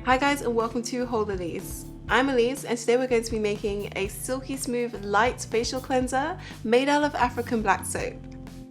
Hi guys and welcome to WholeElise. I'm Elise and today we're going to be making a silky smooth light facial cleanser made out of African black soap.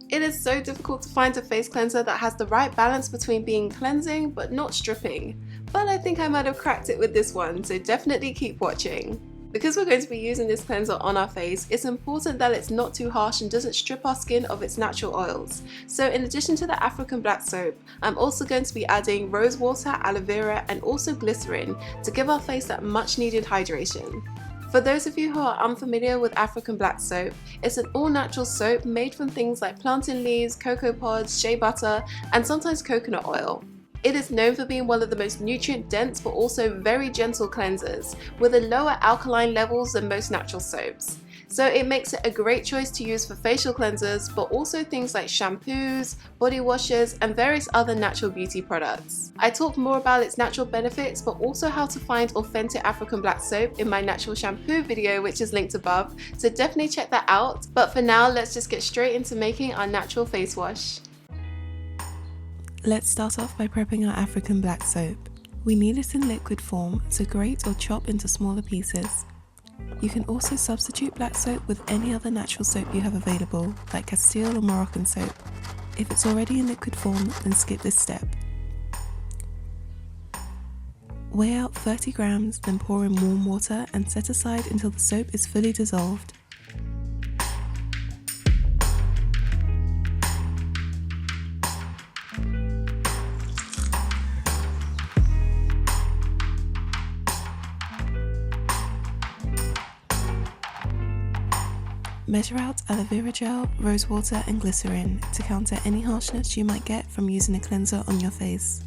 It is so difficult to find a face cleanser that has the right balance between being cleansing but not stripping, but I think I might have cracked it with this one, so definitely keep watching. Because we're going to be using this cleanser on our face, it's important that it's not too harsh and doesn't strip our skin of its natural oils. So in addition to the African black soap, I'm also going to be adding rose water, aloe vera and also glycerin to give our face that much needed hydration. For those of you who are unfamiliar with African black soap, it's an all-natural soap made from things like plantain leaves, cocoa pods, shea butter and sometimes coconut oil. It is known for being one of the most nutrient-dense but also very gentle cleansers, with a lower alkaline levels than most natural soaps. So it makes it a great choice to use for facial cleansers, but also things like shampoos, body washes, and various other natural beauty products. I talk more about its natural benefits, but also how to find authentic African black soap in my natural shampoo video, which is linked above, so definitely check that out. But for now, let's just get straight into making our natural face wash. Let's start off by prepping our African black soap. We need it in liquid form, so grate or chop into smaller pieces. You can also substitute black soap with any other natural soap you have available, like Castile or Moroccan soap. If it's already in liquid form, then skip this step. Weigh out 30 grams, then pour in warm water and set aside until the soap is fully dissolved. Measure out aloe vera gel, rose water and glycerin to counter any harshness you might get from using a cleanser on your face.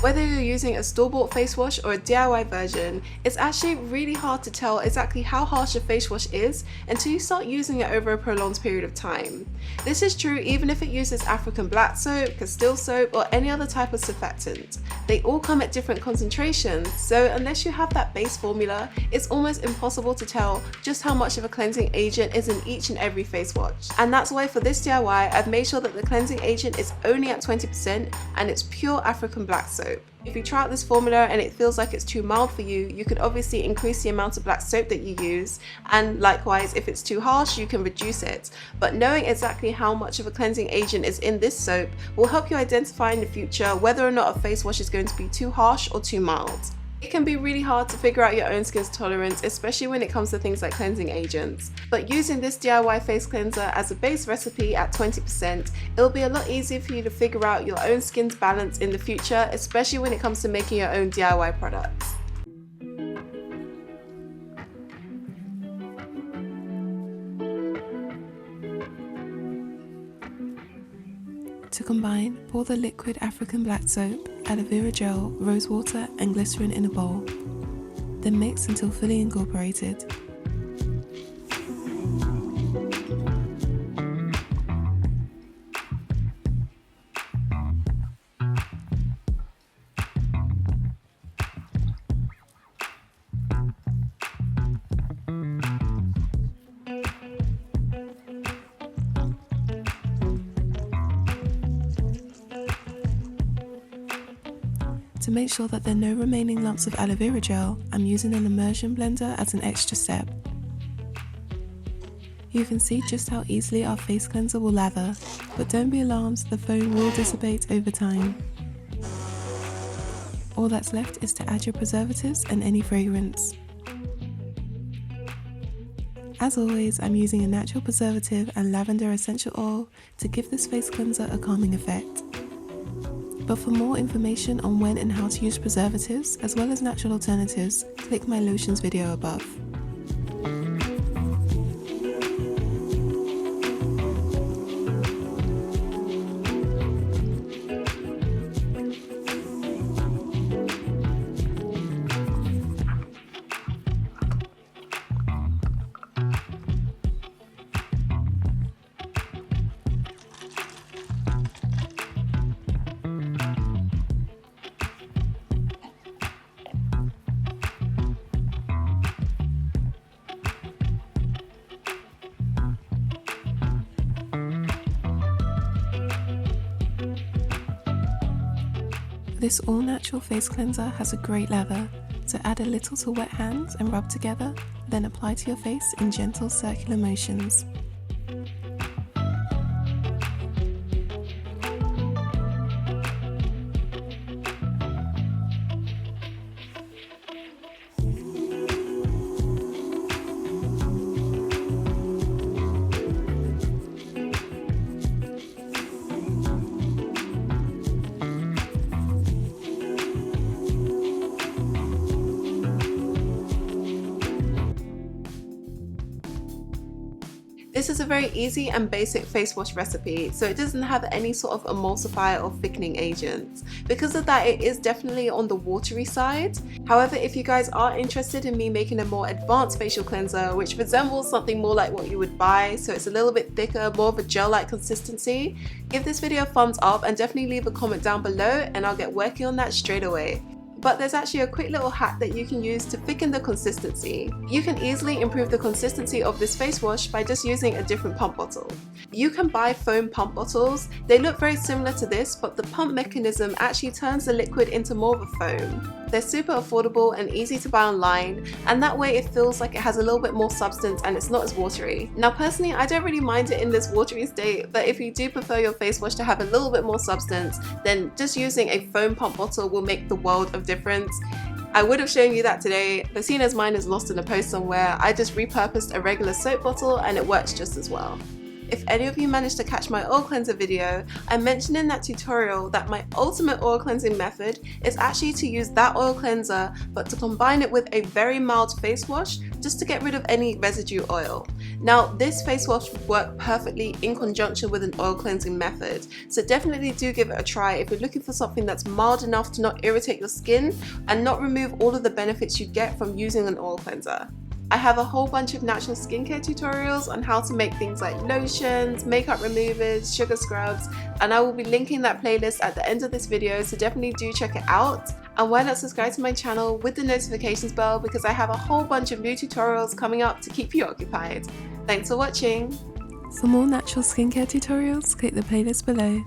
Whether you're using a store-bought face wash or a DIY version, it's actually really hard to tell exactly how harsh a face wash is until you start using it over a prolonged period of time. This is true even if it uses African black soap, Castile soap or any other type of surfactant. They all come at different concentrations, so unless you have that base formula, it's almost impossible to tell just how much of a cleansing agent is in each and every face wash. And that's why for this DIY, I've made sure that the cleansing agent is only at 20% and it's pure African black soap. If you try out this formula and it feels like it's too mild for you, you could obviously increase the amount of black soap that you use, and likewise if it's too harsh you can reduce it. But knowing exactly how much of a cleansing agent is in this soap will help you identify in the future whether or not a face wash is going to be too harsh or too mild. It can be really hard to figure out your own skin's tolerance, especially when it comes to things like cleansing agents. But using this DIY face cleanser as a base recipe at 20%, it'll be a lot easier for you to figure out your own skin's balance in the future, especially when it comes to making your own DIY products. To combine, pour the liquid African black soap, aloe vera gel, rose water and glycerin in a bowl. Then mix until fully incorporated. To make sure that there are no remaining lumps of aloe vera gel, I'm using an immersion blender as an extra step. You can see just how easily our face cleanser will lather, but don't be alarmed, the foam will dissipate over time. All that's left is to add your preservatives and any fragrance. As always, I'm using a natural preservative and lavender essential oil to give this face cleanser a calming effect. But for more information on when and how to use preservatives, as well as natural alternatives, click my lotions video above. This all-natural face cleanser has a great lather, so add a little to wet hands and rub together, then apply to your face in gentle circular motions. This is a very easy and basic face wash recipe, so it doesn't have any sort of emulsifier or thickening agents. Because of that, it is definitely on the watery side. However, if you guys are interested in me making a more advanced facial cleanser, which resembles something more like what you would buy, so it's a little bit thicker, more of a gel-like consistency, give this video a thumbs up and definitely leave a comment down below and I'll get working on that straight away. But there's actually a quick little hack that you can use to thicken the consistency. You can easily improve the consistency of this face wash by just using a different pump bottle. You can buy foam pump bottles. They look very similar to this, but the pump mechanism actually turns the liquid into more of a foam. They're super affordable and easy to buy online, and that way it feels like it has a little bit more substance and it's not as watery. Now personally, I don't really mind it in this watery state, but if you do prefer your face wash to have a little bit more substance, then just using a foam pump bottle will make the world of difference. I would have shown you that today, but seeing as mine is lost in a post somewhere, I just repurposed a regular soap bottle and it works just as well. If any of you managed to catch my oil cleanser video, I mentioned in that tutorial that my ultimate oil cleansing method is actually to use that oil cleanser but to combine it with a very mild face wash just to get rid of any residue oil. Now this face wash would work perfectly in conjunction with an oil cleansing method, so definitely do give it a try if you're looking for something that's mild enough to not irritate your skin and not remove all of the benefits you get from using an oil cleanser. I have a whole bunch of natural skincare tutorials on how to make things like lotions, makeup removers, sugar scrubs, and I will be linking that playlist at the end of this video, so definitely do check it out. And why not subscribe to my channel with the notifications bell, because I have a whole bunch of new tutorials coming up to keep you occupied. Thanks for watching! For more natural skincare tutorials, click the playlist below.